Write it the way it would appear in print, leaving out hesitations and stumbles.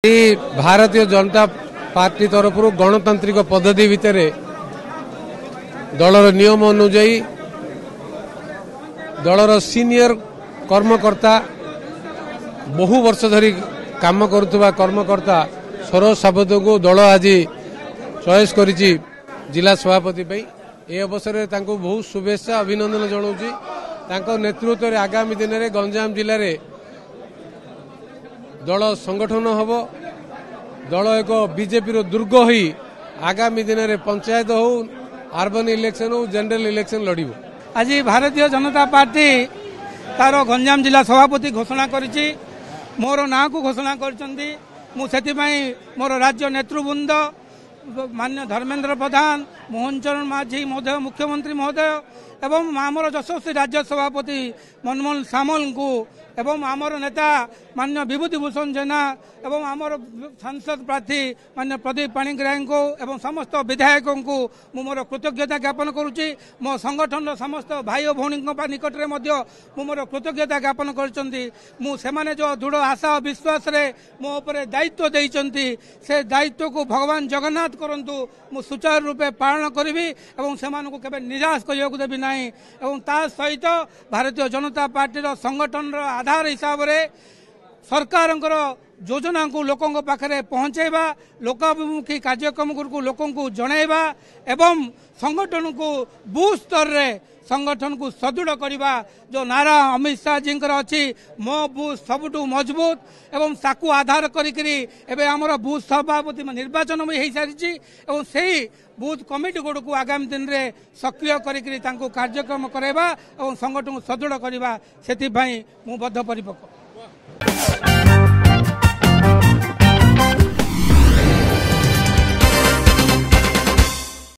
Bharatiya Janata party तरफ गणतांत्रिक पद्धति भितर दलर नियम अनुजाई दलर सीनियर कर्मकर्ता बहु वर्ष धरी काम करुवा कर्मकर्ता सरोज सावंत को दल आज चॉइस करिछि जिला सभापति ए अवसर में बहुत शुभेच्छा अभिनंदन जनाऊँगी। नेतृत्व में आगामी दिन में गंजाम जिले में दल संगठन हम दल एक बीजेपी दुर्ग ही आगामी दिन में पंचायत हो अर्बन इलेक्शन हो जनरल इलेक्शन लड़ब। आज भारतीय जनता पार्टी तार गंजाम जिला सभापति घोषणा करिछि मोर ना को घोषणा करछंती मोर राज्य नेतृवृंद मान्य धर्मेंद्र प्रधान मोहन चरण माझी महोदय मुख्यमंत्री महोदय एवं आमर यशस्वी राज्य सभापति मनमोहन सामल को एवं आमर नेता मान्य विभूतिभूषण जेना एवं आमर सांसद प्रार्थी मान्य प्रदीप पाणिग्राही को एवं समस्त विधायकों को मोर कृतज्ञता ज्ञापन करुच्ची। मो संगठन समस्त भाई और भौणी निकट में मोर कृतज्ञता ज्ञापन कर जो दृढ़ आशा और विश्वास रे मो उपरे दायित्व देइचंती से दायित्व को भगवान जगन्नाथ करंतु मु सुचारू रूपे पालन करी एवं सेमानकु केबे निराश करिया देबी नाही एवं ता सहित भारतीय जनता पार्टी संगठन आधार हिसाब रे सरकार योजना को लोकों पाखे पहुंचाइबा लोकाभिमुखी कार्यक्रम को लोकों को जनइबा एवं संगठन को बूथ स्तर रे संगठन को सदृढ़ करने जो नारा अमित शाह जी अच्छी मो बूथ सबुठू मजबूत एवं ताकू आधार करी आमर बूथ सभापति निर्वाचन भी हो सारी और सही बूथ कमिटी गुड़ को आगामी दिन में सक्रिय करी कार्यक्रम कराइबा और संगठन को सदृढ़ करने से बद्धपरिपक्व।